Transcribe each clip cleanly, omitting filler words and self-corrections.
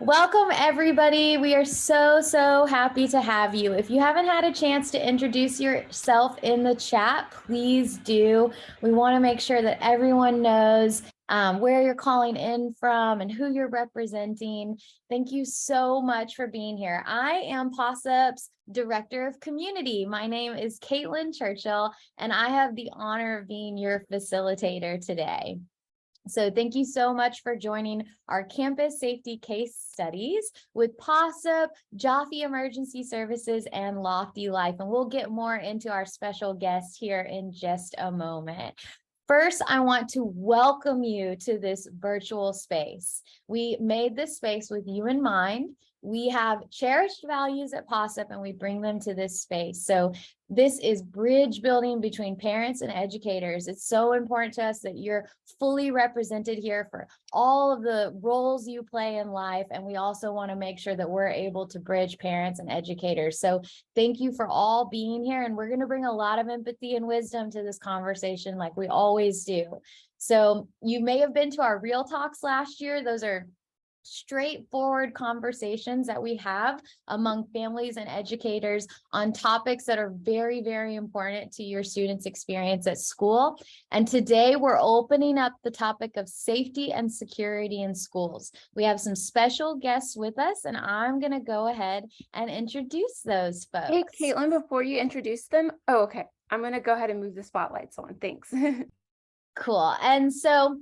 Welcome, everybody. We are so happy to have you. If you haven't had a chance to introduce yourself in the chat, please do. We want to make sure that everyone knows where you're calling in from and who you're representing. Thank you so much for being here. I am Possip's Director of Community. My name is Caitlin Churchill, and I have the honor of being your facilitator today. So thank you so much for joining our campus safety case studies with Possip, Jaffe Emergency Services, and Lofty Life. And we'll get more into our special guest here in just a moment. First, I want to welcome you to this virtual space. We made this space with you in mind. We have cherished values at Possip and we bring them to this space. So this is bridge building between parents and educators. It's so important to us that you're fully represented here for all of the roles you play in life. And we also want to make sure that we're able to bridge parents and educators. So thank you for all being here. And we're going to bring a lot of empathy and wisdom to this conversation like we always do. So you may have been to our Real Talks last year. Those are straightforward conversations that we have among families and educators on topics that are very important to your students' experience at school. And today we're opening up the topic of safety and security in schools. We have some special guests with us, and I'm going to go ahead and introduce those folks. Hey, Caitlin, before you introduce them, okay, I'm going to go ahead and move the spotlights on. Thanks. Cool. And so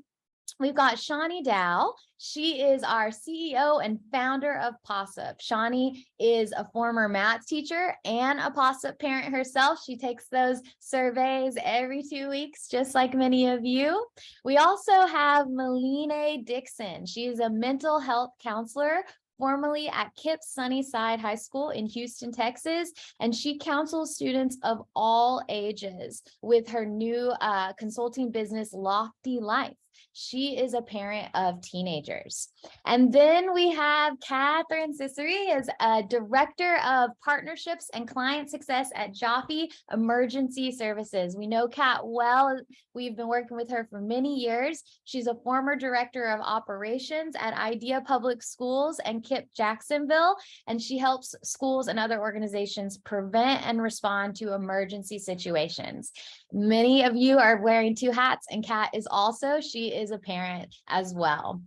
we've got Shawnee Dow. She is our CEO and founder of Possip. Shawnee is a former math teacher and a Possip parent herself. She takes those surveys every 2 weeks, just like many of you. We also have Meline Dixon. She is a mental health counselor formerly at KIPP Sunnyside High School in Houston, Texas, and she counsels students of all ages with her new consulting business, Lofty Life. She is a parent of teenagers. And then we have Catherine Ciceri as a director of partnerships and client success at Jaffe Emergency Services. We know Kat well. We've been working with her for many years. She's a former director of operations at Idea Public Schools and KIPP Jacksonville, and she helps schools and other organizations prevent and respond to emergency situations. Many of you are wearing two hats, and Kat is also, she is a parent as well.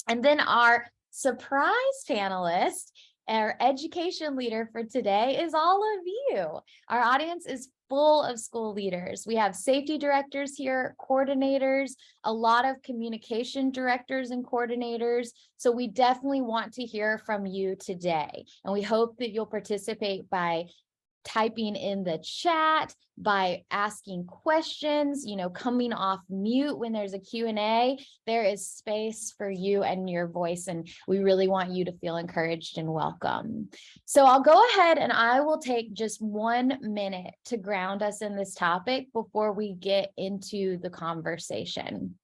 And then our surprise panelist, our education leader for today is all of you. Our audience is full of school leaders. We have safety directors here, coordinators, a lot of communication directors and coordinators. So we definitely want to hear from you today. And we hope that you'll participate by typing in the chat, by asking questions, coming off mute when there's a Q&A. There is space for you and your voice, and we really want you to feel encouraged and welcome. So I'll go ahead and I will take just 1 minute to ground us in this topic before we get into the conversation.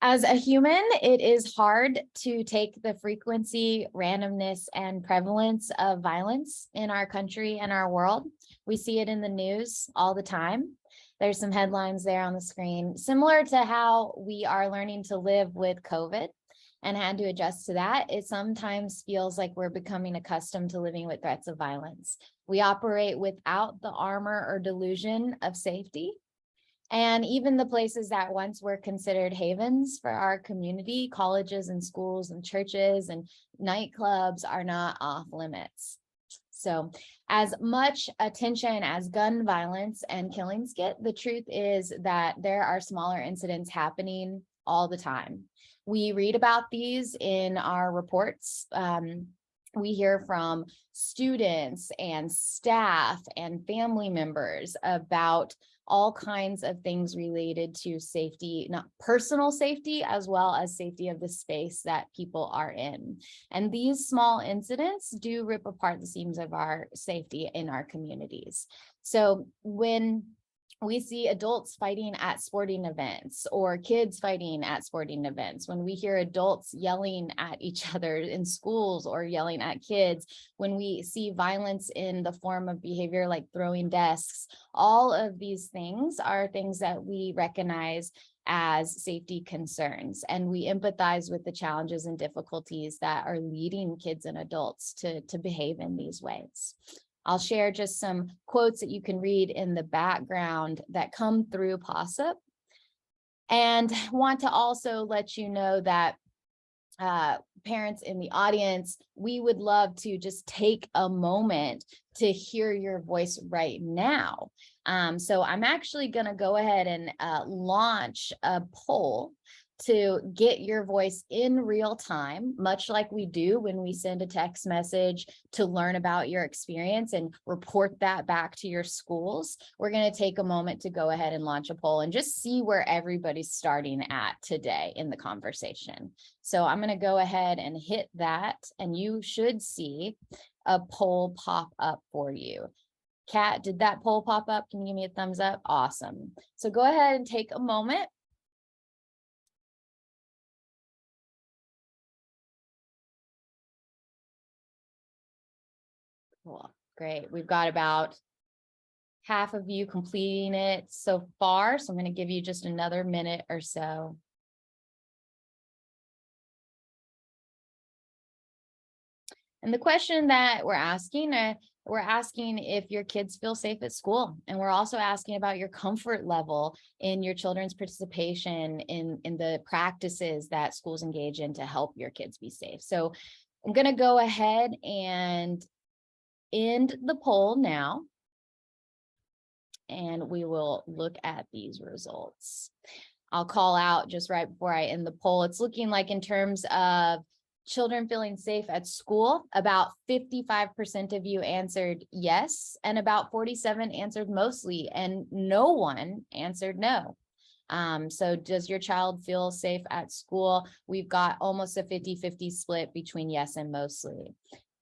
As a human, it is hard to take the frequency, randomness, and prevalence of violence in our country and our world. We see it in the news all the time. There's some headlines there on the screen, similar to how we are learning to live with COVID and had to adjust to that. It sometimes feels like we're becoming accustomed to living with threats of violence. We operate without the armor or delusion of safety. And even the places that once were considered havens for our community, colleges and schools and churches and nightclubs, are not off limits. So as much attention as gun violence and killings get, the truth is that there are smaller incidents happening all the time. We read about these in our reports. We hear from students and staff and family members about all kinds of things related to safety, not personal safety, as well as safety of the space that people are in. And these small incidents do rip apart the seams of our safety in our communities. So when we see adults fighting at sporting events or kids fighting at sporting events, when we hear adults yelling at each other in schools or yelling at kids, when we see violence in the form of behavior like throwing desks, all of these things are things that we recognize as safety concerns, and we empathize with the challenges and difficulties that are leading kids and adults to behave in these ways. I'll share just some quotes that you can read in the background that come through Possip, and want to also let you know that parents in the audience, we would love to just take a moment to hear your voice right now. So I'm actually going to go ahead and launch a poll to get your voice in real time, much like we do when we send a text message to learn about your experience and report that back to your schools. We're going to take a moment to go ahead and launch a poll and just see where everybody's starting at today in the conversation. So I'm going to go ahead and hit that, and you should see a poll pop up for you. Kat, did that poll pop up? Can you give me a thumbs up? Awesome. So go ahead and take a moment. Cool. Great. We've got about half of you completing it so far. So I'm going to give you just another minute or so. And the question that we're asking if your kids feel safe at school. And we're also asking about your comfort level in your children's participation in the practices that schools engage in to help your kids be safe. So I'm going to go ahead and end the poll now, and we will look at these results. I'll call out just right before I end the poll. It's looking like, in terms of children feeling safe at school, about 55% of you answered yes, and about 47 answered mostly, and no one answered no. So does your child feel safe at school? We've got almost a 50-50 split between yes and mostly.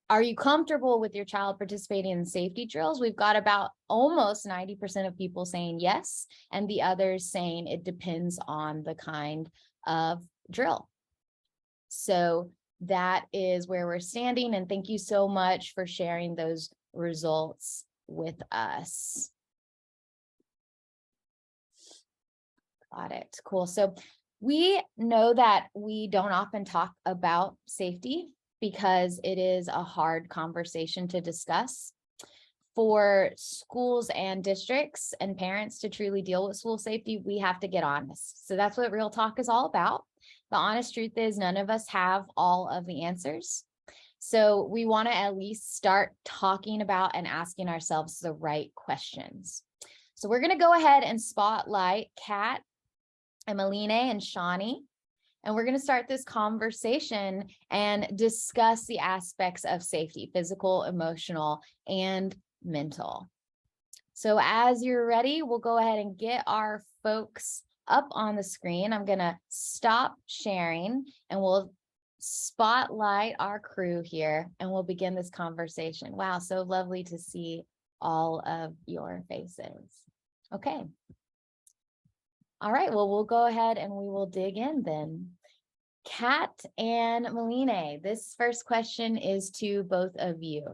Are you comfortable with your child participating in safety drills? We've got about almost 90% of people saying yes, and the others saying it depends on the kind of drill. So that is where we're standing, and thank you so much for sharing those results with us. Got it. Cool. So we know that we don't often talk about safety because it is a hard conversation to discuss. For schools and districts and parents to truly deal with school safety, we have to get honest. So that's what Real Talk is all about. The honest truth is, none of us have all of the answers. So we want to at least start talking about and asking ourselves the right questions. So we're going to go ahead and spotlight Kat, Emeline, and Shawnee. And we're going to start this conversation and discuss the aspects of safety: physical, emotional, and mental. So as you're ready, we'll go ahead and get our folks up on the screen. I'm going to stop sharing, and we'll spotlight our crew here, and we'll begin this conversation. Wow, so lovely to see all of your faces. Okay. All right, well, we'll go ahead and we will dig in then. Kat and Meline, this first question is to both of you.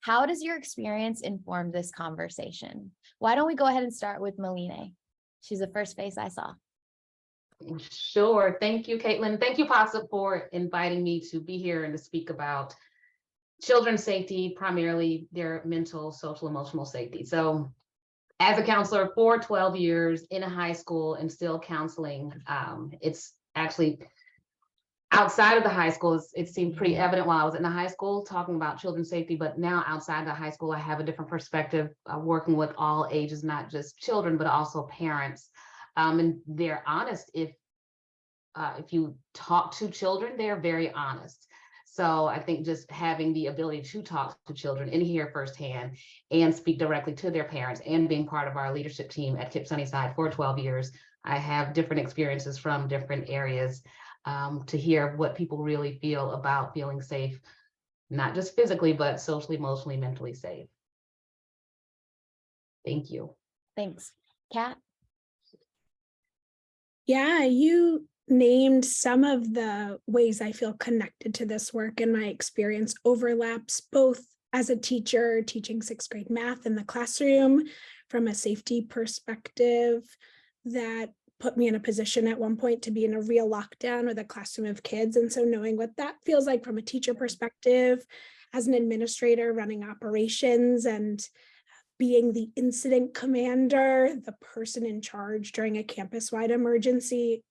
How does your experience inform this conversation? Why don't we go ahead and start with Meline? She's the first face I saw. Sure. Thank you, Caitlin. Thank you, Possip, for inviting me to be here and to speak about children's safety, primarily their mental, social, emotional safety. So as a counselor for 12 years in a high school and still counseling, it's actually outside of the high school, it seemed pretty evident while I was in the high school talking about children's safety, but now outside the high school, I have a different perspective, working with all ages, not just children, but also parents. And they're honest. If you talk to children, they're very honest. So I think just having the ability to talk to children and hear firsthand and speak directly to their parents, and being part of our leadership team at KIPP Sunnyside for 12 years, I have different experiences from different areas to hear what people really feel about feeling safe, not just physically, but socially, emotionally, mentally safe. Thank you. Thanks. Kat? Yeah, you named some of the ways I feel connected to this work, and my experience overlaps both as a teacher teaching 6th grade math in the classroom from a safety perspective, that put me in a position at one point to be in a real lockdown with a classroom of kids. And so knowing what that feels like from a teacher perspective, as an administrator running operations and being the incident commander, the person in charge during a campus-wide emergency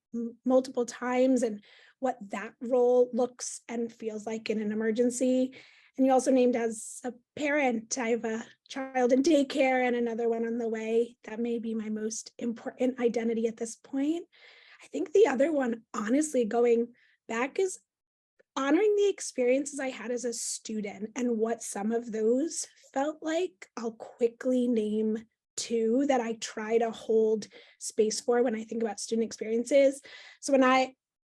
multiple times, and what that role looks and feels like in an emergency. And you also named as a parent. I have a child in daycare and another one on the way. That may be my most important identity at this point. I think the other one, honestly, going back, is honoring the experiences I had as a student and what some of those felt like. I'll quickly name two that I try to hold space for when I think about student experiences. So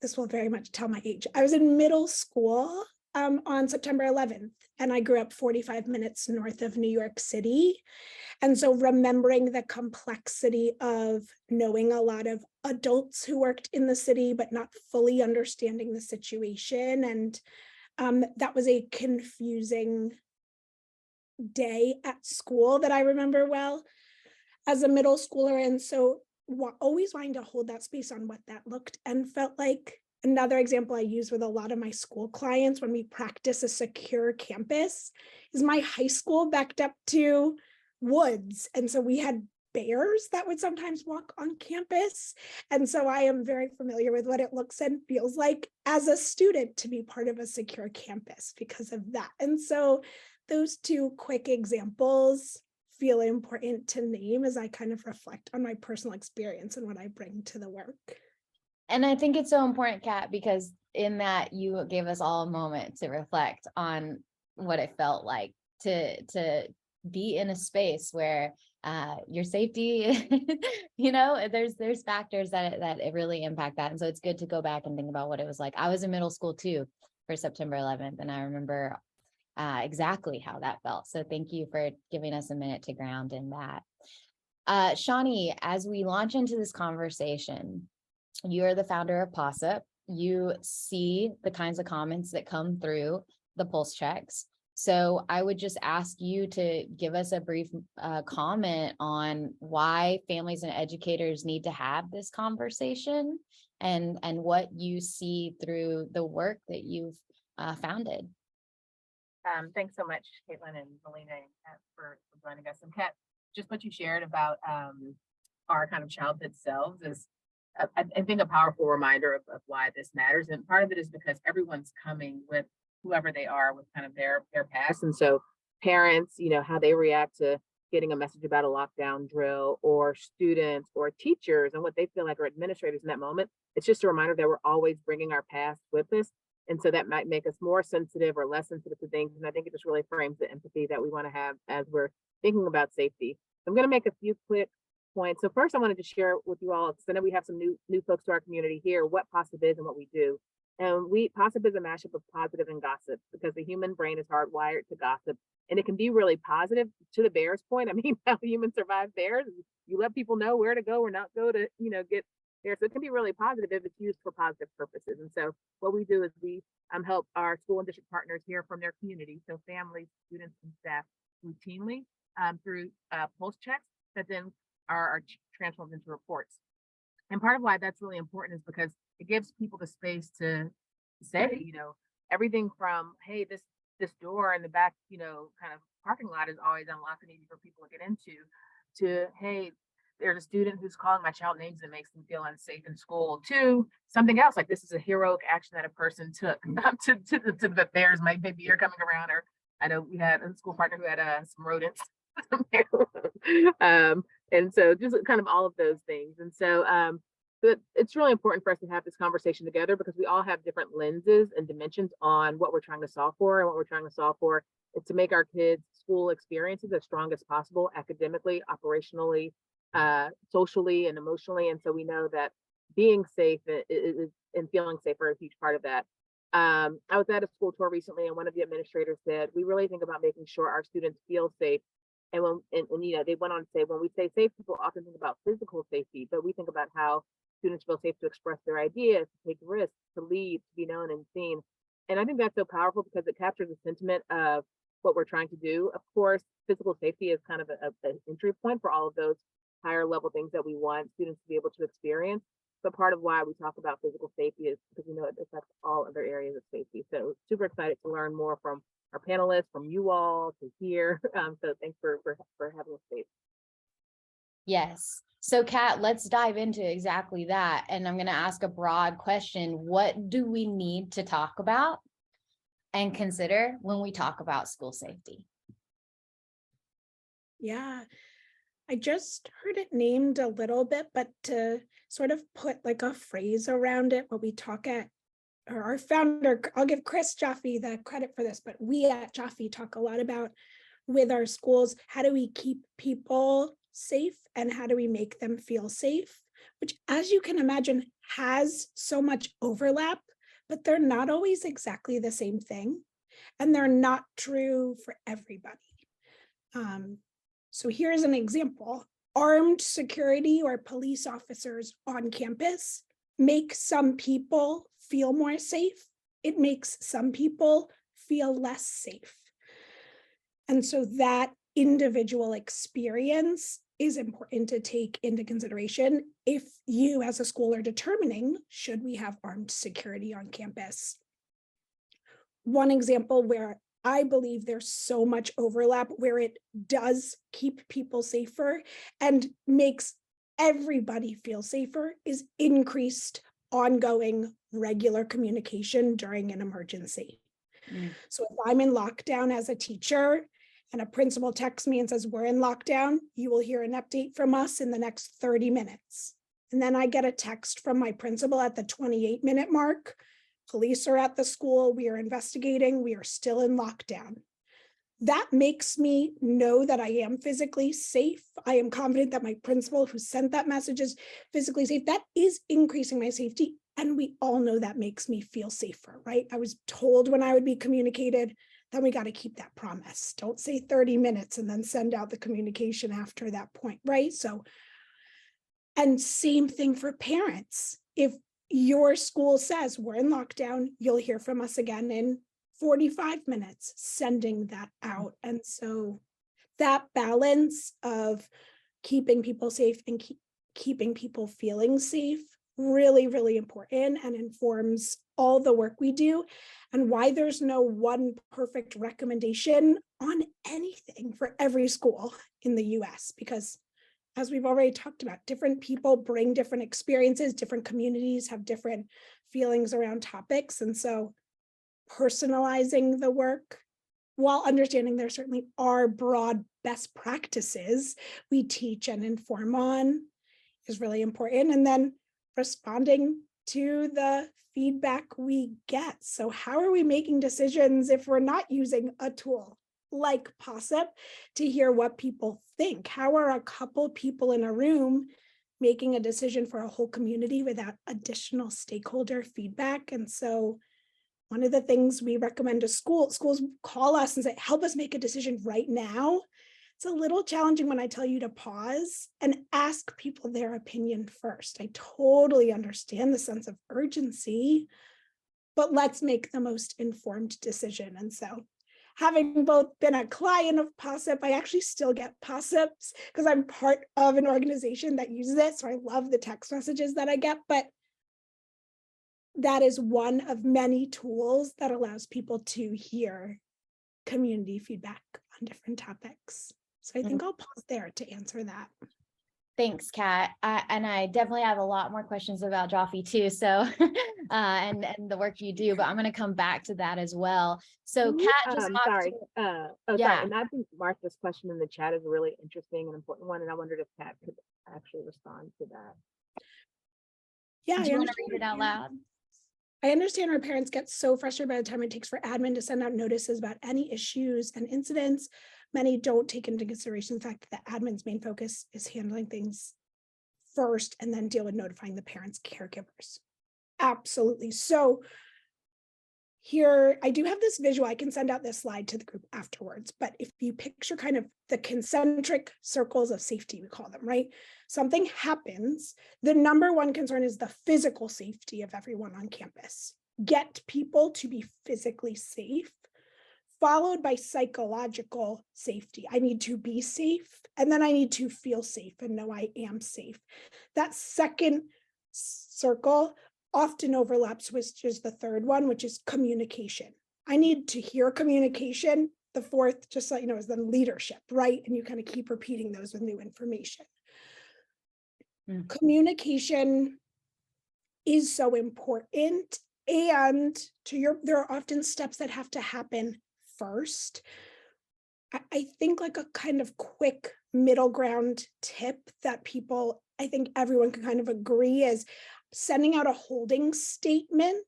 this will very much tell my age. I was in middle school on September 11th, and I grew up 45 minutes north of New York City. And so remembering the complexity of knowing a lot of adults who worked in the city, but not fully understanding the situation. And that was a confusing day at school that I remember well as a middle schooler. And so always wanting to hold that space on what that looked and felt like. Another example I use with a lot of my school clients when we practice a secure campus is my high school backed up to woods. And so we had bears that would sometimes walk on campus. And so I am very familiar with what it looks and feels like as a student to be part of a secure campus because of that. And so those two quick examples feel important to name as I kind of reflect on my personal experience and what I bring to the work. And I think it's so important, Kat, because in that you gave us all a moment to reflect on what it felt like to be in a space where your safety, there's factors that it really impact that. And so it's good to go back and think about what it was like. I was in middle school too for September 11th, and I remember exactly how that felt. So thank you for giving us a minute to ground in that. Shawnee, as we launch into this conversation, you're the founder of Possip. You see the kinds of comments that come through the pulse checks. So I would just ask you to give us a brief comment on why families and educators need to have this conversation and what you see through the work that you've founded. Thanks so much, Caitlin and Melina and Kat for joining us. And Kat, just what you shared about our kind of childhood selves is I think a powerful reminder of why this matters. And part of it is because everyone's coming with whoever they are with kind of their past. And so parents, how they react to getting a message about a lockdown drill, or students or teachers and what they feel like, or administrators in that moment. It's just a reminder that we're always bringing our past with us. And so that might make us more sensitive or less sensitive to things. And I think it just really frames the empathy that we want to have as we're thinking about safety. I'm going to make a few quick points. So first, I wanted to share with you all, because I know we have some new folks to our community here, what Possip is and what we do. And Possip is a mashup of positive and gossip, because the human brain is hardwired to gossip, and it can be really positive. To the bear's point, I mean, how humans survive bears, you let people know where to go or not go to, get there. So it can be really positive if it's used for positive purposes. And so what we do is we help our school and district partners hear from their community, so families, students, and staff, routinely through pulse checks that then are transformed into reports. And part of why that's really important is because it gives people the space to say, everything from, hey, this door in the back, kind of parking lot is always unlocked and easy for people to get into, to, hey, there's a student who's calling my child names that makes them feel unsafe in school, to something else like this is a heroic action that a person took to the bears. Maybe you're coming around, or I know we had a school partner who had some rodents. And so just kind of all of those things. And so but it's really important for us to have this conversation together, because we all have different lenses and dimensions on what we're trying to solve for. And what we're trying to solve for is to make our kids' school experiences as strong as possible, academically, operationally, socially, and emotionally. And so we know that being safe is and feeling safe are a huge part of that. I was at a school tour recently, and one of the administrators said, we really think about making sure our students feel safe. And they went on to say, when we say safe, people often think about physical safety, but we think about how students feel safe to express their ideas, to take risks, to lead, to be known and seen. And I think that's so powerful, because it captures the sentiment of what we're trying to do. Of course, physical safety is kind of an entry point for all of those higher level things that we want students to be able to experience. But part of why we talk about physical safety is because we know it affects all other areas of safety. So super excited to learn more from our panelists, from you all to hear. So thanks for having a space. Yes. So Kat, let's dive into exactly that. And I'm going to ask a broad question. What do we need to talk about and consider when we talk about school safety? Yeah, I just heard it named a little bit, but to sort of put like a phrase around it, what we talk at, or our founder, I'll give Chris Jaffe the credit for this, but we at Jaffe talk a lot about with our schools, how do we keep people safe and how do we make them feel safe, which, as you can imagine, has so much overlap, but they're not always exactly the same thing. And they're not true for everybody. So here's an example. Armed security or police officers on campus make some people feel more safe. It makes some people feel less safe. And so that individual experience is important to take into consideration if you as a school are determining, should we have armed security on campus? One example where I believe there's so much overlap where it does keep people safer and makes everybody feel safer is increased ongoing regular communication during an emergency. So if I'm in lockdown as a teacher and a principal texts me and says, we're in lockdown, you will hear an update from us in the next 30 minutes. And then I get a text from my principal at the 28-minute mark. Police are at the school, we are investigating, we are still in lockdown. That makes me know that I am physically safe. I am confident that my principal who sent that message is physically safe. That is increasing my safety. And we all know that makes me feel safer, right? I was told when I would be communicated, then we got to keep that promise. Don't say 30 minutes and then send out the communication after that point, right? So, and same thing for parents. If your school says we're in lockdown, you'll hear from us again in 45 minutes, sending that out. And so that balance of keeping people safe and keeping people feeling safe, really, really important and informs all the work we do and why there's no one perfect recommendation on anything for every school in the US, because as we've already talked about, different people bring different experiences, different communities have different feelings around topics. And so personalizing the work while understanding there certainly are broad best practices we teach and inform on is really important. And then responding to the feedback we get. So how are we making decisions if we're not using a tool like Possip to hear what people think? How are a couple people in a room making a decision for a whole community without additional stakeholder feedback? And so one of the things we recommend to schools call us and say, help us make a decision right now. It's a little challenging when I tell you to pause and ask people their opinion first. I totally understand the sense of urgency, but let's make the most informed decision. And so having both been a client of Possip, I actually still get Possips because I'm part of an organization that uses it. So I love the text messages that I get, but that is one of many tools that allows people to hear community feedback on different topics. So I think I'll pause there to answer that. Thanks, Kat. And I definitely have a lot more questions about Jaffe too. So, and the work you do, but I'm going to come back to that as well. So Kat just sorry. yeah. Sorry. And I think Martha's question in the chat is a really interesting and important one. And I wondered if Kat could actually respond to that. Do Yeah, you want to read it out loud? I understand our parents get so frustrated by the time it takes for admin to send out notices about any issues and incidents. Many don't take into consideration the fact that the admin's main focus is handling things first and then deal with notifying the parents' caregivers. Absolutely. So here, I do have this visual. I can send out this slide to the group afterwards, but if you picture kind of the concentric circles of safety, we call them, right? Something happens. The number one concern is the physical safety of everyone on campus. Get people to be physically safe followed by psychological safety. I need to be safe, and then I need to feel safe and know I am safe. That second circle often overlaps with just the third one, which is communication. I need to hear communication. The fourth, just so you know, is then leadership, right? And you kind of keep repeating those with new information. Communication is so important. And there are often steps that have to happen first. I think like a kind of quick middle ground tip that I think everyone can kind of agree is sending out a holding statement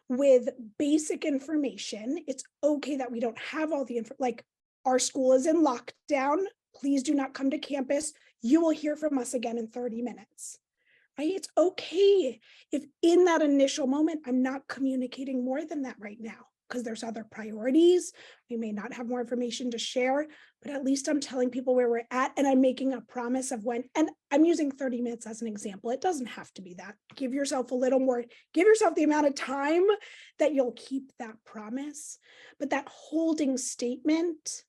with basic information. It's okay that we don't have all the info, like our school is in lockdown. Please do not come to campus. You will hear from us again in 30 minutes. Right? It's okay if in that initial moment, I'm not communicating more than that right now, because there's other priorities. We may not have more information to share, but at least I'm telling people where we're at, and I'm making a promise of when, and I'm using 30 minutes as an example. It doesn't have to be that. Give yourself a little more, give yourself the amount of time that you'll keep that promise. But that holding statement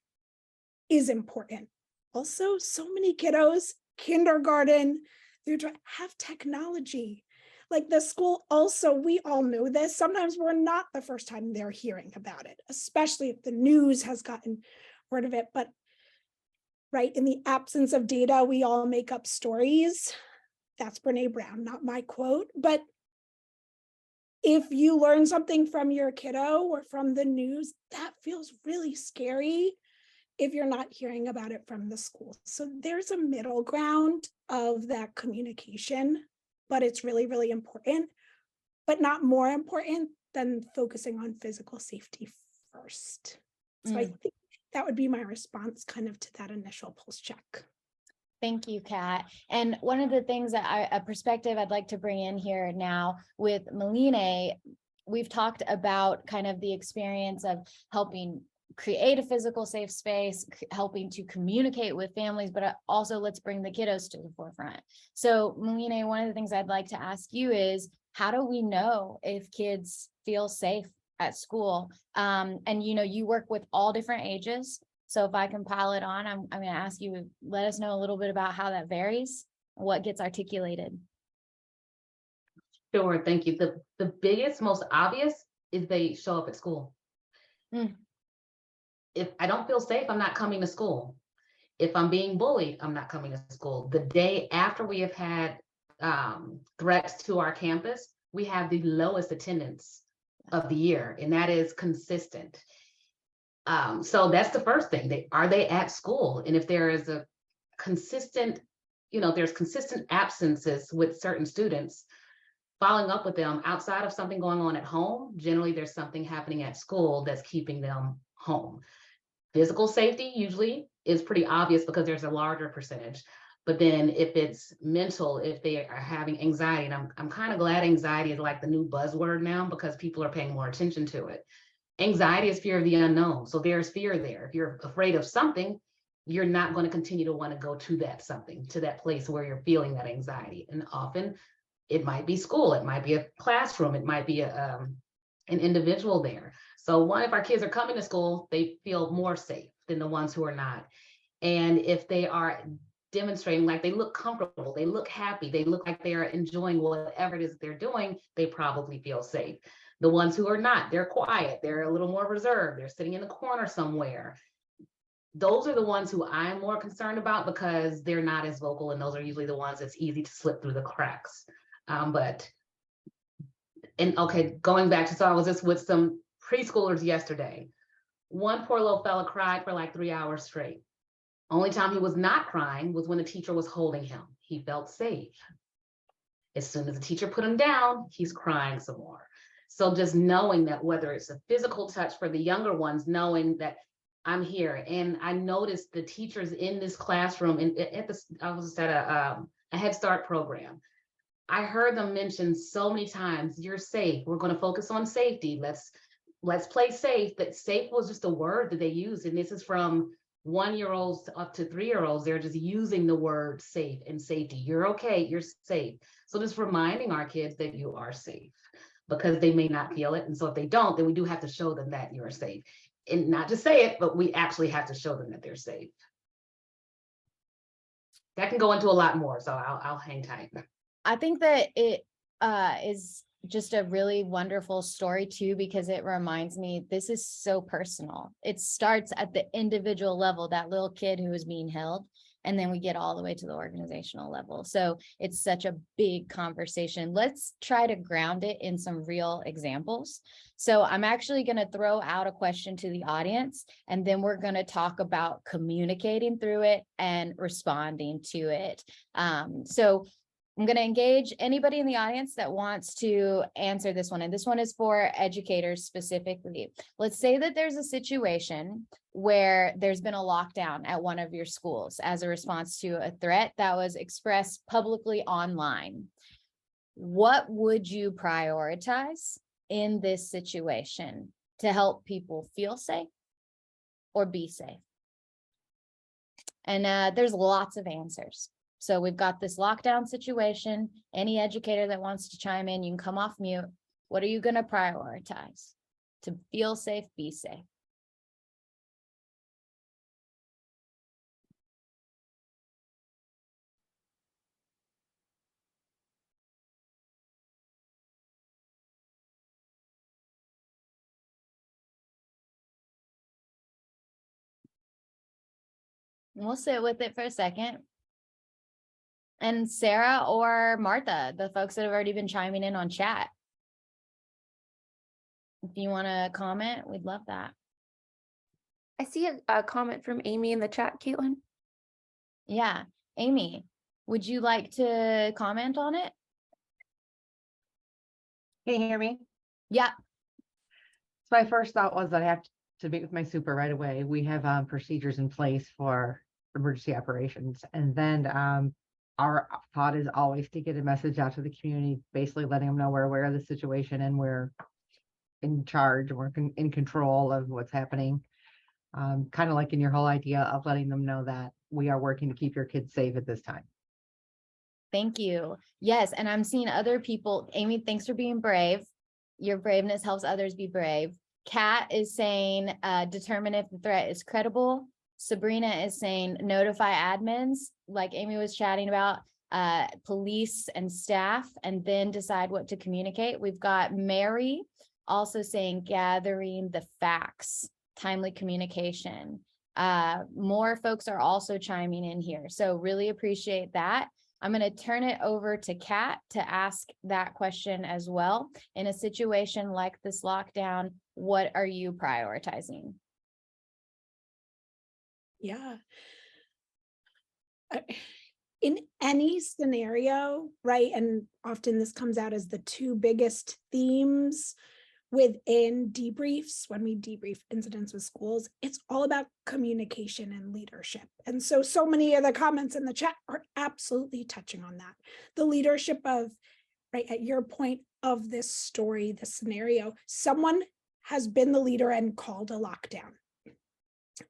is important. Also, so many kiddos, kindergarten, they have technology. Like the school also, we all know this. Sometimes we're not the first time they're hearing about it, especially if the news has gotten word of it. But right, in the absence of data, we all make up stories. That's Brene Brown, not my quote. But if you learn something from your kiddo or from the news, that feels really scary if you're not hearing about it from the school. So there's a middle ground of that communication, but it's really, really important, but not more important than focusing on physical safety first. So I think that would be my response kind of to that initial pulse check. Thank you, Kat. And one of the things that a perspective I'd like to bring in here now with Meline, we've talked about kind of the experience of helping create a physical safe space, helping to communicate with families, but also let's bring the kiddos to the forefront. So Meline, one of the things I'd like to ask you is, how do we know if kids feel safe at school? And you work with all different ages. So if I can pile it on, I'm going to ask you, let us know a little bit about how that varies, what gets articulated. Sure, thank you. The biggest, most obvious is they show up at school. If I don't feel safe, I'm not coming to school. If I'm being bullied, I'm not coming to school. The day after we have had threats to our campus, we have the lowest attendance of the year, and that is consistent. So that's the first thing. Are they at school? And if there is a consistent, there's consistent absences with certain students, following up with them outside of something going on at home, generally there's something happening at school that's keeping them home. Physical safety usually is pretty obvious because there's a larger percentage. But then if it's mental, if they are having anxiety, and I'm kind of glad anxiety is like the new buzzword now because people are paying more attention to it. Anxiety is fear of the unknown. So there's fear there. If you're afraid of something, you're not going to continue to want to go to that something, to that place where you're feeling that anxiety. And often it might be school, it might be a classroom, it might be an individual there. So if our kids are coming to school, they feel more safe than the ones who are not. And if they are demonstrating like they look comfortable, they look happy, they look like they are enjoying whatever it is that they're doing, they probably feel safe. The ones who are not, they're quiet, they're a little more reserved, they're sitting in the corner somewhere. Those are the ones who I'm more concerned about because they're not as vocal, and those are usually the ones that's easy to slip through the cracks. Going back to, so I was just with some preschoolers yesterday. One poor little fella cried for like 3 hours straight. Only time he was not crying was when the teacher was holding him. He felt safe. As soon as the teacher put him down, he's crying some more. So just knowing that whether it's a physical touch for the younger ones, knowing that I'm here. And I noticed the teachers in this classroom, I was at a Head Start program. I heard them mention so many times, you're safe. We're going to focus on safety. Let's play safe. That safe was just a word that they used. And this is from 1-year-olds up to 3-year-olds. They're just using the word safe and safety. You're okay, you're safe. So just reminding our kids that you are safe because they may not feel it. And so if they don't, then we do have to show them that you're safe. and not just say it, but we actually have to show them that they're safe. That can go into a lot more, so I'll hang tight. I think that it is just a really wonderful story too, because it reminds me this is so personal. It starts at the individual level, that little kid who is being held, and then we get all the way to the organizational level. So it's such a big conversation. Let's try to ground it in some real examples. So I'm actually going to throw out a question to the audience, and then we're going to talk about communicating through it and responding to it. So I'm going to engage anybody in the audience that wants to answer this one. And this one is for educators specifically. Let's say that there's a situation where there's been a lockdown at one of your schools as a response to a threat that was expressed publicly online. What would you prioritize in this situation to help people feel safe or be safe? And there's lots of answers. So we've got this lockdown situation. Any educator that wants to chime in, you can come off mute. What are you going to prioritize to feel safe, be safe? And we'll sit with it for a second. And Sarah or Martha, the folks that have already been chiming in on chat, if you want to comment, we'd love that. I see a comment from Amy in the chat, Caitlin. Yeah, Amy, would you like to comment on it? Can you hear me? Yeah. So my first thought was that I have to meet with my super right away. We have procedures in place for emergency operations. And then our thought is always to get a message out to the community, basically letting them know we're aware of the situation and we're in charge, we're in control of what's happening. Kind of like in your whole idea of letting them know that we are working to keep your kids safe at this time. Thank you. Yes, and I'm seeing other people. Amy, thanks for being brave. Your braveness helps others be brave. Kat is saying, determine if the threat is credible. Sabrina is saying, notify admins, like Amy was chatting about, police and staff, and then decide what to communicate. We've got Mary also saying, gathering the facts, timely communication. More folks are also chiming in here. So really appreciate that. I'm going to turn it over to Kat to ask that question as well. In a situation like this lockdown, what are you prioritizing? Yeah. In any scenario, right? And often this comes out as the two biggest themes within debriefs, when we debrief incidents with schools, it's all about communication and leadership. And so many of the comments in the chat are absolutely touching on that. The leadership of, right, at your point of this story, this scenario, someone has been the leader and called a lockdown.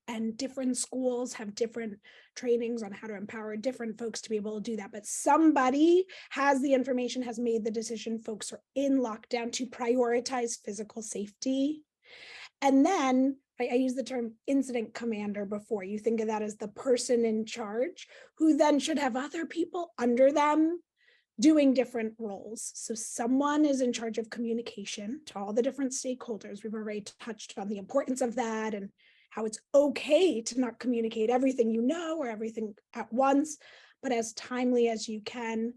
And different schools have different trainings on how to empower different folks to be able to do that. But somebody has the information, has made the decision, folks are in lockdown to prioritize physical safety. And then I use the term incident commander before. You think of that as the person in charge who then should have other people under them doing different roles. So someone is in charge of communication to all the different stakeholders. We've already touched on the importance of that and how it's okay to not communicate everything you know or everything at once, but as timely as you can.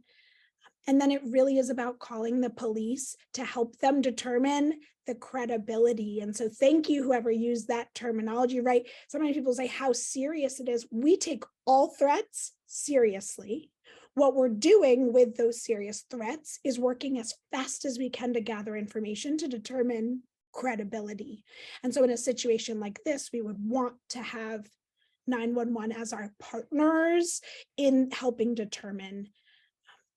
And then it really is about calling the police to help them determine the credibility. And so thank you, whoever used that terminology, right? So many people say how serious it is. We take all threats seriously. What we're doing with those serious threats is working as fast as we can to gather information to determine credibility. And so in a situation like this, we would want to have 911 as our partners in helping determine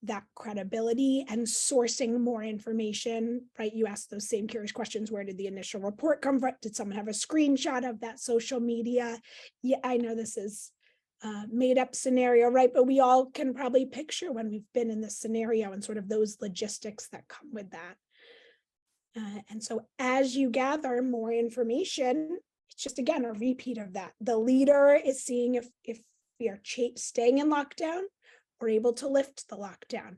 that credibility and sourcing more information, right? You asked those same curious questions. Where did the initial report come from? Did someone have a screenshot of that social media? Yeah, I know this is a made up scenario, right? But we all can probably picture when we've been in this scenario and sort of those logistics that come with that. And so as you gather more information, just, again, a repeat of that. The leader is seeing if we are staying in lockdown or able to lift the lockdown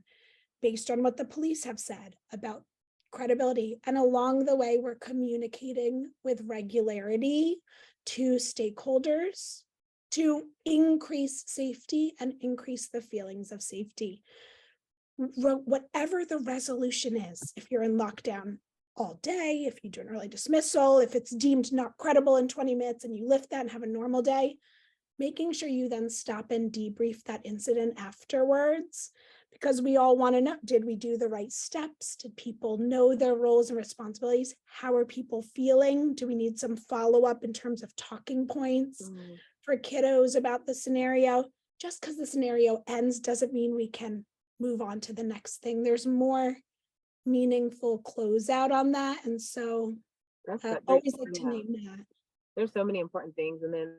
based on what the police have said about credibility. And along the way, we're communicating with regularity to stakeholders to increase safety and increase the feelings of safety. Whatever the resolution is, if you're in lockdown all day, if you do an early dismissal, if it's deemed not credible in 20 minutes and you lift that and have a normal day, making sure you then stop and debrief that incident afterwards, because we all want to know, did we do the right steps? Did people know their roles and responsibilities? How are people feeling? Do we need some follow-up in terms of talking points for kiddos about the scenario? Just because the scenario ends doesn't mean we can move on to the next thing. There's more meaningful closeout on that. And so I always like to name that. There's so many important things. And then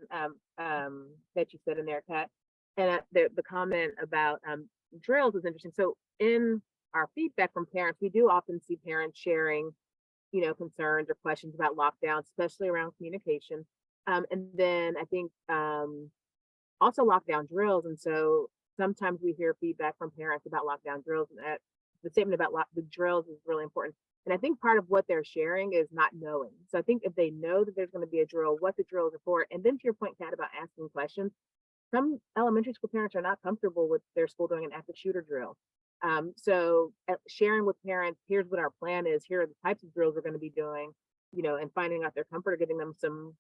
that you said in there, Kat, and the comment about drills is interesting. So in our feedback from parents, we do often see parents sharing, concerns or questions about lockdown, especially around communication. And then I think also lockdown drills. And so sometimes we hear feedback from parents about lockdown drills, and that the statement about the drills is really important. And I think part of what they're sharing is not knowing. So I think if they know that there's going to be a drill, what the drills are for, and then to your point, Kat, about asking questions, some elementary school parents are not comfortable with their school doing an active shooter drill. So sharing with parents, here's what our plan is, here are the types of drills we're going to be doing, and finding out their comfort or giving them some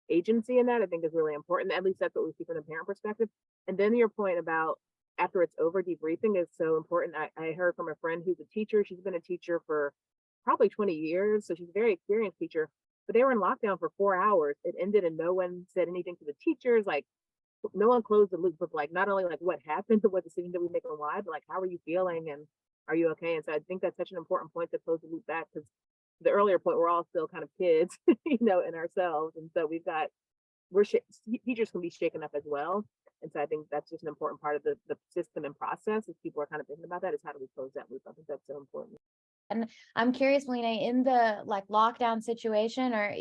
agency in that, I think is really important. At least that's what we see from the parent perspective. And then your point about after it's over, debriefing is so important. I heard from a friend who's a teacher. She's been a teacher for probably 20 years. So she's a very experienced teacher, but they were in lockdown for 4 hours. It ended and no one said anything to the teachers. Like no one closed the loop of like, not only like what happened, but what decision did we make and why, but like, how are you feeling? And are you okay? And so I think that's such an important point to close the loop back, because the earlier point, we're all still kind of kids, in ourselves. And so teachers can be shaken up as well. And so I think that's just an important part of the system and process, as people are kind of thinking about that, is how do we close that loop? I think that's so important. And I'm curious, Melina, in the lockdown situation, or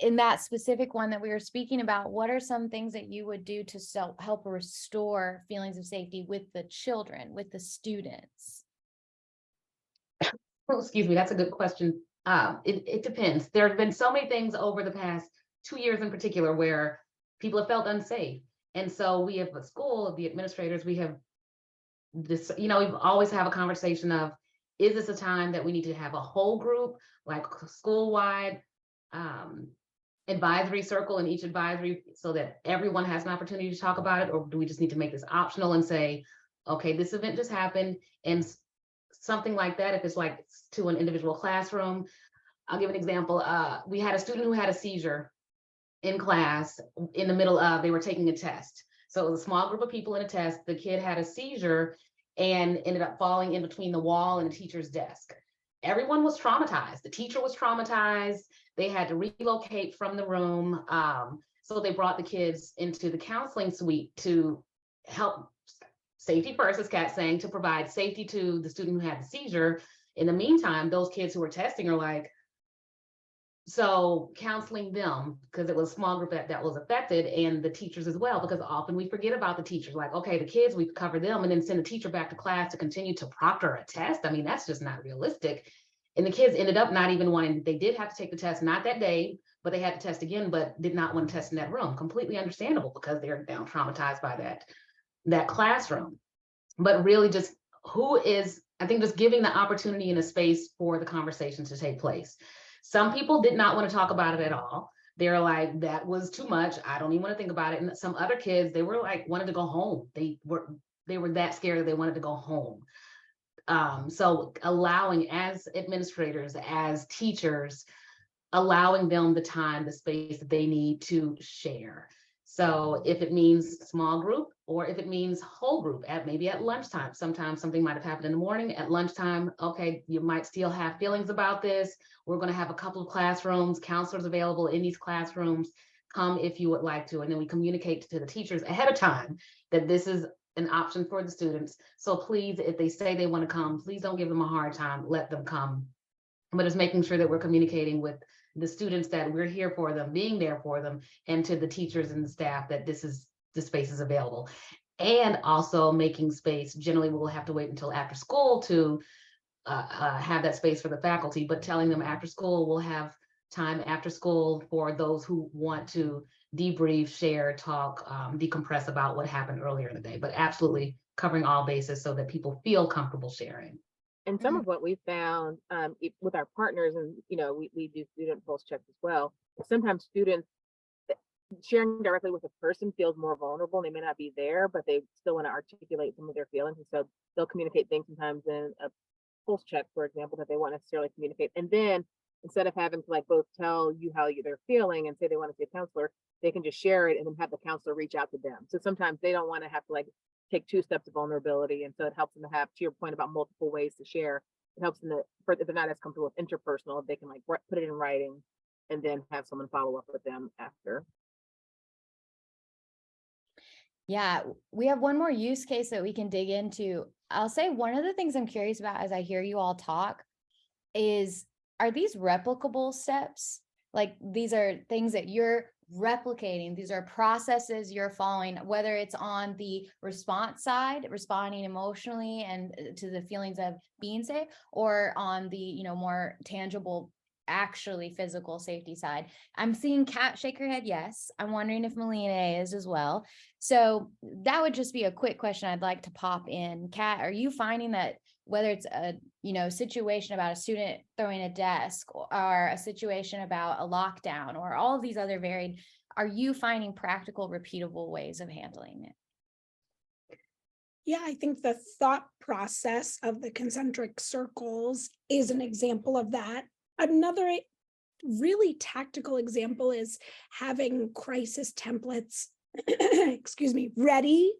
in that specific one that we were speaking about, what are some things that you would do to help restore feelings of safety with the children, with the students? Oh, excuse me, that's a good question. It depends. There have been so many things over the past 2 years in particular where people have felt unsafe. And so we have a school, the administrators, we have this, we've always have a conversation of, is this a time that we need to have a whole group, like school-wide advisory circle in each advisory, so that everyone has an opportunity to talk about it? Or do we just need to make this optional and say, okay, this event just happened, and something like that, if it's like to an individual classroom. I'll give an example. We had a student who had a seizure in class in the middle of, they were taking a test. So it was a small group of people in a test. The kid had a seizure and ended up falling in between the wall and the teacher's desk. Everyone was traumatized. The teacher was traumatized. They had to relocate from the room. So they brought the kids into the counseling suite to help, safety first, as Kat's saying, to provide safety to the student who had the seizure. In the meantime, those kids who were testing are like, so counseling them, because it was a small group that was affected, and the teachers as well, because often we forget about the teachers. Like, okay, the kids, we cover them and then send the teacher back to class to continue to proctor a test. I mean, that's just not realistic. And the kids ended up not even wanting, they did have to take the test, not that day, but they had to test again, but did not want to test in that room. Completely understandable, because they're now traumatized by that classroom. But really just I think just giving the opportunity and a space for the conversation to take place. Some people did not want to talk about it at all. They're like, that was too much. I don't even want to think about it. And some other kids, they were like, wanted to go home. They were that scared that they wanted to go home. So allowing, as administrators, as teachers, allowing them the time, the space that they need to share. So if it means small group, or if it means whole group, maybe at lunchtime. Sometimes something might have happened in the morning. At lunchtime, okay, you might still have feelings about this. We're going to have a couple of classrooms, counselors available in these classrooms. Come if you would like to. And then we communicate to the teachers ahead of time that this is an option for the students. So please, if they say they want to come, please don't give them a hard time. Let them come. But it's making sure that we're communicating with the students that we're here for them, being there for them, and to the teachers and the staff that the space is available. And also making space. Generally, we'll have to wait until after school to have that space for the faculty, but telling them after school, we'll have time after school for those who want to debrief, share, talk, decompress about what happened earlier in the day, but absolutely covering all bases so that people feel comfortable sharing. And some of what we found with our partners, and we do student pulse checks as well. Sometimes students sharing directly with a person feels more vulnerable. They may not be there, but they still want to articulate some of their feelings, and so they'll communicate things sometimes in a pulse check, for example, that they won't necessarily communicate. And then instead of having to like both tell you how they're feeling and say they want to see a counselor, they can just share it and then have the counselor reach out to them. So sometimes they don't want to have to like take 2 steps of vulnerability. And so it helps them to have, to your point about multiple ways to share, it helps them to, if they're not as comfortable with interpersonal, they can like put it in writing and then have someone follow up with them after. Yeah, we have one more use case that we can dig into. I'll say one of the things I'm curious about as I hear you all talk is, are these replicable steps? Like these are things that you're replicating. These are processes you're following, whether it's on the response side, responding emotionally and to the feelings of being safe, or on the, more tangible, actually physical safety side. I'm seeing Kat shake her head yes. I'm wondering if Melina is as well. So that would just be a quick question I'd like to pop in. Kat, are you finding that whether it's a situation about a student throwing a desk, or a situation about a lockdown, or all of these other varied, are you finding practical, repeatable ways of handling it? Yeah, I think the thought process of the concentric circles is an example of that. Another really tactical example is having crisis templates, excuse me, ready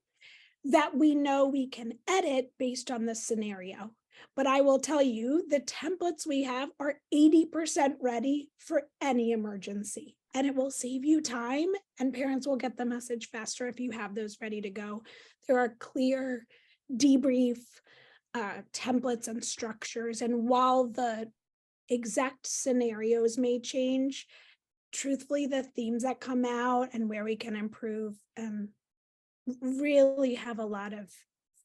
that we know we can edit based on the scenario. But I will tell you, the templates we have are 80% ready for any emergency, and it will save you time, and parents will get the message faster if you have those ready to go. There are clear debrief templates and structures, and while the exact scenarios may change, truthfully, the themes that come out and where we can improve really have a lot of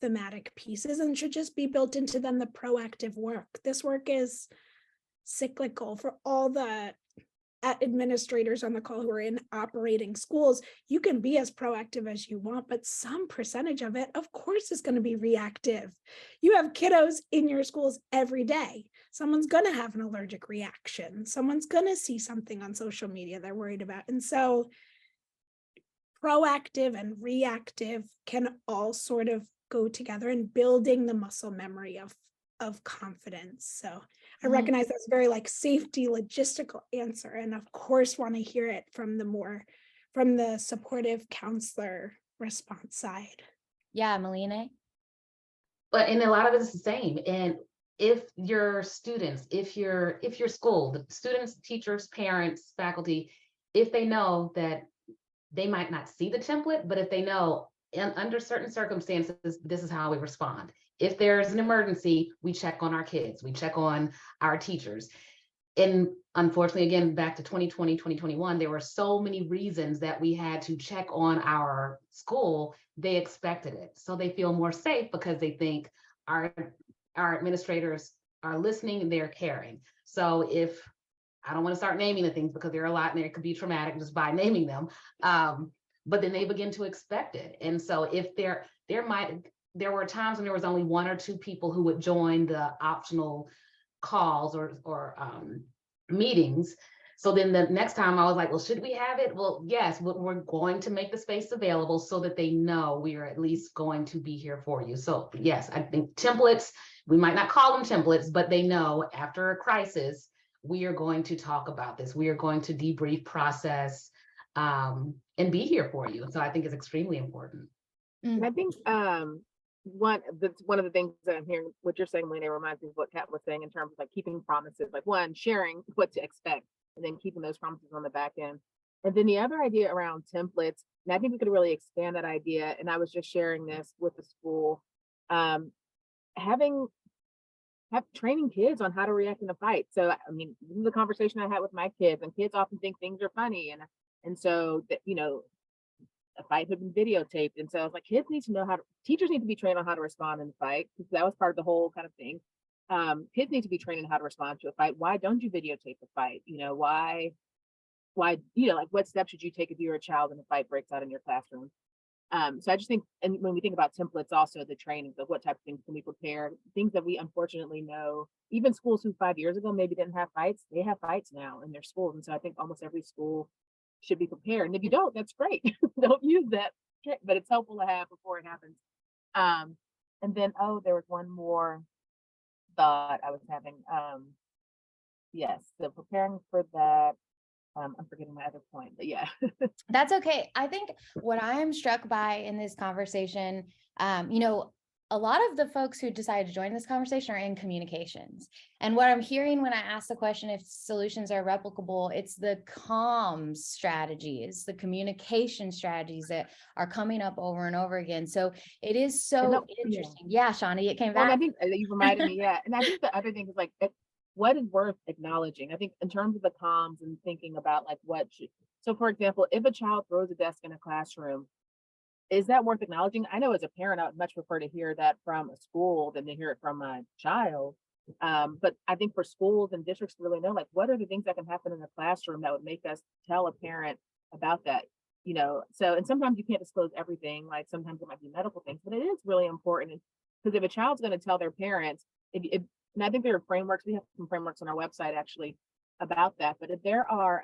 thematic pieces and should just be built into them. The proactive work. This work is cyclical for all the administrators on the call who are in operating schools. You can be as proactive as you want, but some percentage of it, of course, is going to be reactive. You have kiddos in your schools every day. Someone's going to have an allergic reaction. Someone's going to see something on social media they're worried about. And so proactive and reactive can all sort of go together in building the muscle memory of confidence. So I recognize that's very like safety logistical answer, and of course want to hear it from the supportive counselor response side. Yeah, Melina. But and a lot of it is the same. And if your students, if your school, the students, teachers, parents, faculty, if they know that they might not see the template, but if they know under certain circumstances, this is how we respond. If there's an emergency, we check on our kids, we check on our teachers. And unfortunately, again, back to 2020, 2021, there were so many reasons that we had to check on our school. They expected it. So they feel more safe because they think our administrators are listening and they're caring. So if I don't want to start naming the things because there are a lot and there could be traumatic just by naming them. But then they begin to expect it. And so if there were times when there was only 1 or 2 people who would join the optional calls or meetings. So then the next time I was like, well, should we have it? Well, yes, we're going to make the space available so that they know we are at least going to be here for you. So yes, I think templates, we might not call them templates, but they know after a crisis, we are going to talk about this. We are going to debrief, process, and be here for you. So I think it's extremely important. And I think one of the things that I'm hearing what you're saying, Lena, reminds me of what Kat was saying in terms of like keeping promises, like one, sharing what to expect, and then keeping those promises on the back end. And then the other idea around templates, and I think we could really expand that idea. And I was just sharing this with the school, having have training kids on how to react in a fight. So, I mean, this is a conversation I had with my kids, and kids often think things are funny. And so that, you know, a fight had been videotaped. And so I was like, kids need to know teachers need to be trained on how to respond in a fight, because that was part of the whole kind of thing. Kids need to be trained on how to respond to a fight. Why don't you videotape the fight? You know, why, you know, like what steps should you take if you're a child and a fight breaks out in your classroom? So I just think, and when we think about templates, also the training of what type of things can we prepare, things that we unfortunately know, even schools who 5 years ago maybe didn't have fights, they have fights now in their schools. And so I think almost every school should be prepared. And if you don't, that's great. Don't use that trick, but it's helpful to have before it happens. And then, oh, there was one more thought I was having. Yes, so preparing for that. I'm forgetting my other point, but yeah. That's okay. I think what I am struck by in this conversation, you know, a lot of the folks who decided to join this conversation are in communications. And what I'm hearing when I ask the question if solutions are replicable, it's the comms strategies, the communication strategies that are coming up over and over again. So it is so interesting. Yeah, Shawnee, it came Well, back. I think you reminded me, yeah. And I think the other thing is like, what is worth acknowledging? I think in terms of the comms and thinking about like so for example, if a child throws a desk in a classroom, is that worth acknowledging? I know as a parent, I would much prefer to hear that from a school than to hear it from my child. But I think for schools and districts to really know, like, what are the things that can happen in the classroom that would make us tell a parent about that? You know, so, and sometimes you can't disclose everything, like sometimes it might be medical things, but it is really important because if a child's going to tell their parents, and I think there are frameworks, we have some frameworks on our website actually about that. But if there are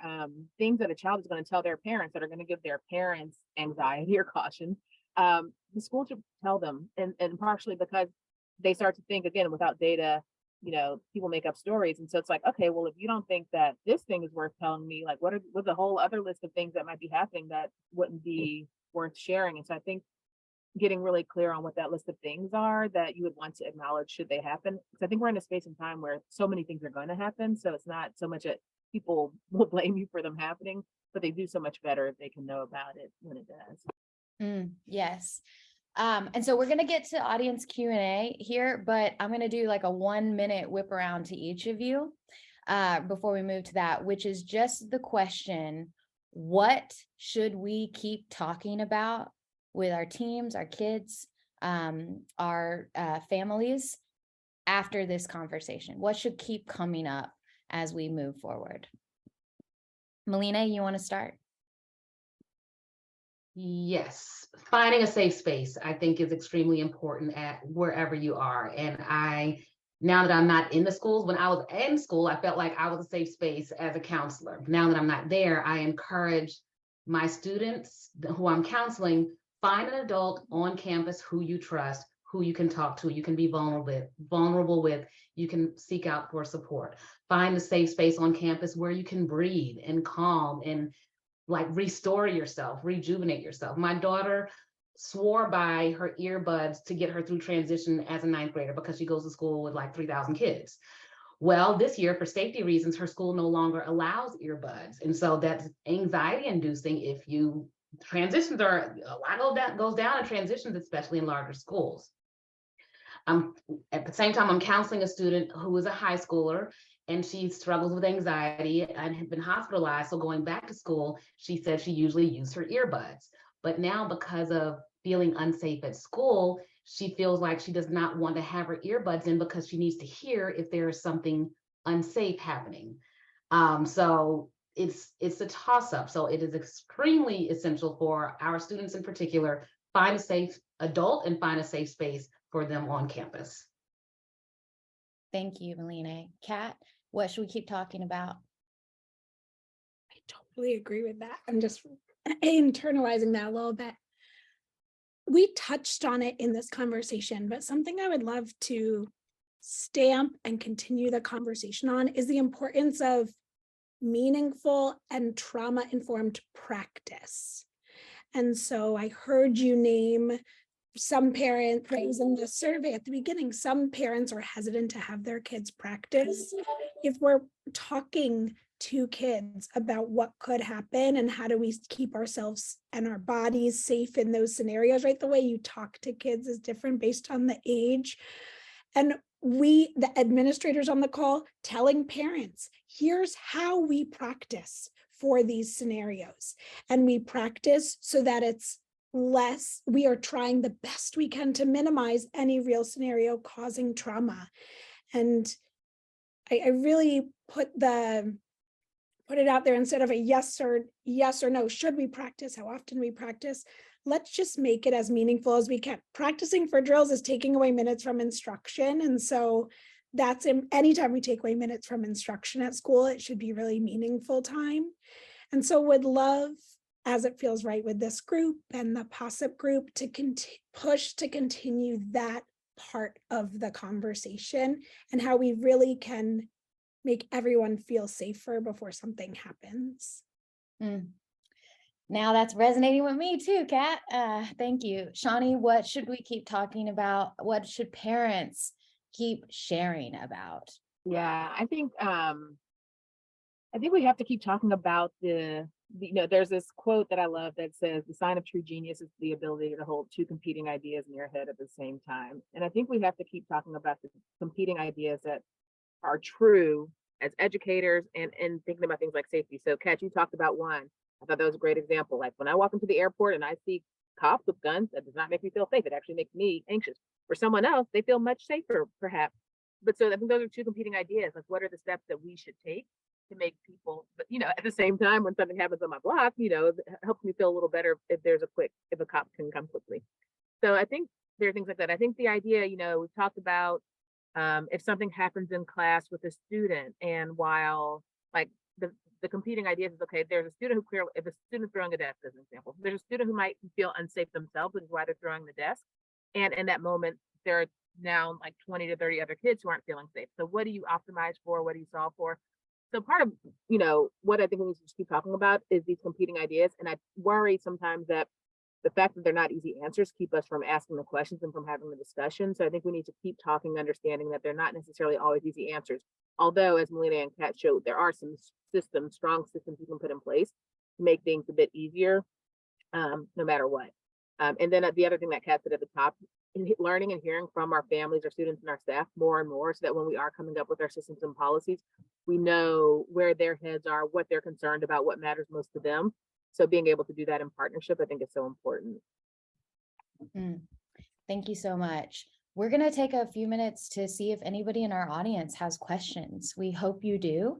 things that a child is going to tell their parents that are going to give their parents anxiety or caution, the school should tell them. And partially because they start to think, again, without data, you know, people make up stories. And so it's like, okay, well, if you don't think that this thing is worth telling me, like what's a whole other list of things that might be happening that wouldn't be worth sharing? And so I think getting really clear on what that list of things are that you would want to acknowledge should they happen. Because I think we're in a space and time where so many things are going to happen. So it's not so much that people will blame you for them happening, but they do so much better if they can know about it when it does. Yes. And so we're going to get to audience Q&A here, but I'm going to do like a 1-minute whip around to each of you before we move to that, which is just the question, what should we keep talking about with our teams, our kids, our families after this conversation? What should keep coming up as we move forward? Melina, you want to start? Yes, finding a safe space, I think, is extremely important at wherever you are. And now that I'm not in the schools, when I was in school, I felt like I was a safe space as a counselor. Now that I'm not there, I encourage my students who I'm counseling, find an adult on campus who you trust, who you can talk to, you can be vulnerable with, you can seek out for support. Find a safe space on campus where you can breathe and calm and like restore yourself, rejuvenate yourself. My daughter swore by her earbuds to get her through transition as a 9th grader because she goes to school with like 3,000 kids. Well, this year, for safety reasons, her school no longer allows earbuds. And so that's anxiety inducing if you transitions are a lot goes down in transitions, especially in larger schools. At the same time, I'm counseling a student who is a high schooler and she struggles with anxiety and had been hospitalized. So going back to school, she said she usually used her earbuds. But now because of feeling unsafe at school, she feels like she does not want to have her earbuds in because she needs to hear if there is something unsafe happening. So it's a toss-up. So it is extremely essential for our students in particular, find a safe adult and find a safe space for them on campus. Thank you, Melina. Kat, what should we keep talking about? I totally agree with that. I'm just internalizing that a little bit. We touched on it in this conversation, but something I would love to stamp and continue the conversation on is the importance of meaningful and trauma-informed practice. And so I heard you name some parents, right, was in the survey at the beginning, some parents are hesitant to have their kids practice. If we're talking to kids about what could happen and how do we keep ourselves and our bodies safe in those scenarios, right? The way you talk to kids is different based on the age. And the administrators on the call, telling parents, here's how we practice for these scenarios. And we practice so that it's less, we are trying the best we can to minimize any real scenario causing trauma. And I really put it out there, instead of a yes or no, should we practice, how often we practice, let's just make it as meaningful as we can. Practicing for drills is taking away minutes from instruction. And so that's anytime we take away minutes from instruction at school, it should be really meaningful time. And so would love, as it feels right with this group and the Possip group, to push to continue that part of the conversation and how we really can make everyone feel safer before something happens. Now that's resonating with me too, Kat. Thank you. Shawnee, what should we keep talking about? What should parents keep sharing about? Yeah, I think we have to keep talking about there's this quote that I love that says, the sign of true genius is the ability to hold two competing ideas in your head at the same time. And I think we have to keep talking about the competing ideas that are true as educators and thinking about things like safety. So Kat, you talked about one. I thought that was a great example. Like when I walk into the airport and I see cops with guns, that does not make me feel safe. It actually makes me anxious. For someone else, they feel much safer, perhaps. But so I think those are two competing ideas. Like, what are the steps that we should take to make people, but at the same time, when something happens on my block, it helps me feel a little better if a cop can come quickly. So I think there are things like that. I think the idea, we've talked about if something happens in class with a student, and while like the competing ideas is, okay, there's a student if a student's throwing a desk, as an example, there's a student who might feel unsafe themselves, which is why they're throwing the desk. And in that moment, there are now like 20 to 30 other kids who aren't feeling safe. So what do you optimize for? What do you solve for? So part of, what I think we need to just keep talking about is these competing ideas. And I worry sometimes that the fact that they're not easy answers keep us from asking the questions and from having the discussion. So I think we need to keep talking, understanding that they're not necessarily always easy answers. Although, as Melina and Kat showed, there are some strong systems you can put in place to make things a bit easier, no matter what. And then the other thing that Kat said at the top, learning and hearing from our families, our students, and our staff more and more, so that when we are coming up with our systems and policies, we know where their heads are, what they're concerned about, what matters most to them. So being able to do that in partnership, I think is so important. Thank you so much. We're going to take a few minutes to see if anybody in our audience has questions. We hope you do.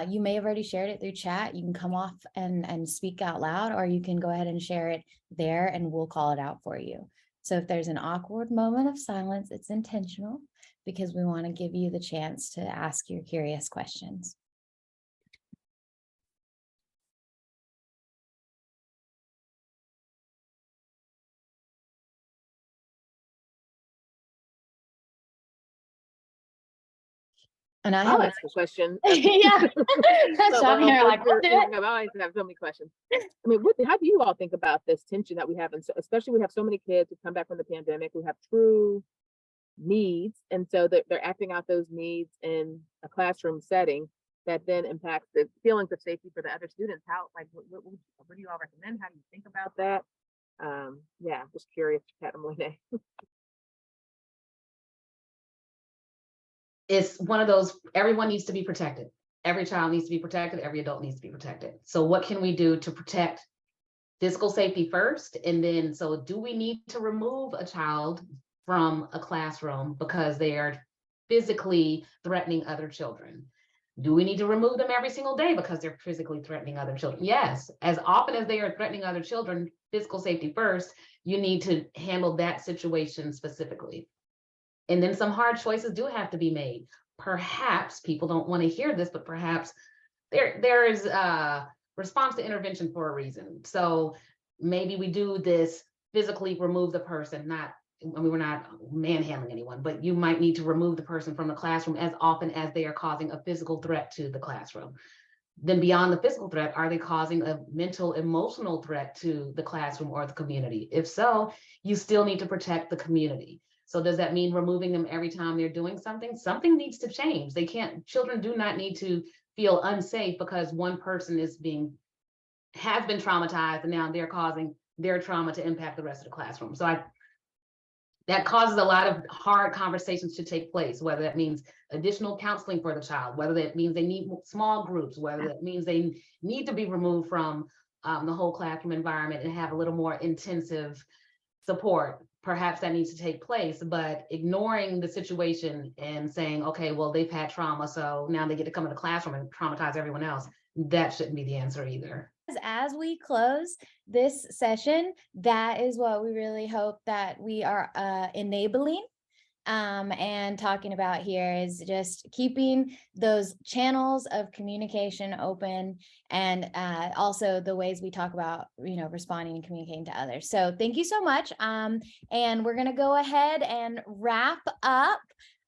You may have already shared it through chat. You can come off and speak out loud, or you can go ahead and share it there and we'll call it out for you. So if there's an awkward moment of silence, it's intentional because we want to give you the chance to ask your curious questions. And I have I'll ask a question. yeah. Shawnee, you're like, we'll do it. I always have so many questions. I mean, how do you all think about this tension that we have? And so, especially we have so many kids who come back from the pandemic who have true needs. And so they're acting out those needs in a classroom setting that then impacts the feelings of safety for the other students. How, like, what do you all recommend? How do you think about that? Yeah, just curious, Kat and Melina. It's one of those, everyone needs to be protected. Every child needs to be protected. Every adult needs to be protected. So what can we do to protect physical safety first? And then, so do we need to remove a child from a classroom because they are physically threatening other children? Do we need to remove them every single day because they're physically threatening other children? Yes, as often as they are threatening other children, physical safety first, you need to handle that situation specifically. And then some hard choices do have to be made. Perhaps people don't want to hear this, but perhaps there is a response to intervention for a reason. So maybe we do this physically remove the person, we're not manhandling anyone, but you might need to remove the person from the classroom as often as they are causing a physical threat to the classroom. Then beyond the physical threat, are they causing a mental, emotional threat to the classroom or the community? If so, you still need to protect the community. So does that mean removing them every time they're doing something? Something needs to change. Children do not need to feel unsafe because one person has been traumatized and now they're causing their trauma to impact the rest of the classroom. So that causes a lot of hard conversations to take place, whether that means additional counseling for the child, whether that means they need small groups, whether that means they need to be removed from the whole classroom environment and have a little more intensive support. Perhaps that needs to take place, but ignoring the situation and saying, okay, well, they've had trauma, so now they get to come in the classroom and traumatize everyone else. That shouldn't be the answer either. As we close this session, that is what we really hope that we are enabling and talking about here is just keeping those channels of communication open, and also the ways we talk about, responding and communicating to others. So thank you so much. And we're going to go ahead and wrap up.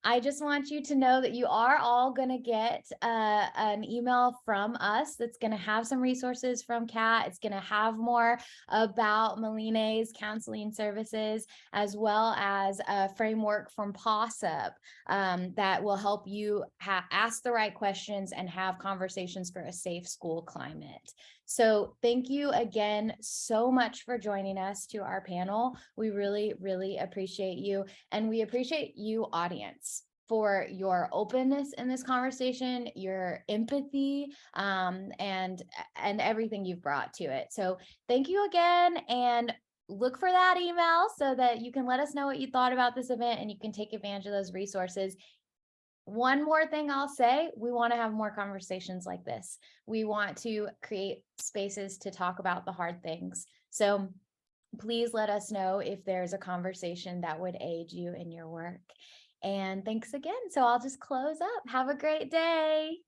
I just want you to know that you are all going to get an email from us that's going to have some resources from Kat. It's going to have more about Maline's counseling services, as well as a framework from Possip that will help you ask the right questions and have conversations for a safe school climate. So thank you again so much for joining us to our panel. We really, really appreciate you. And we appreciate you, audience, for your openness in this conversation, your empathy, and everything you've brought to it. So thank you again, and look for that email so that you can let us know what you thought about this event and you can take advantage of those resources. One more thing I'll say, we want to have more conversations like this. We want to create spaces to talk about the hard things. So please let us know if there's a conversation that would aid you in your work. And thanks again. So I'll just close up. Have a great day.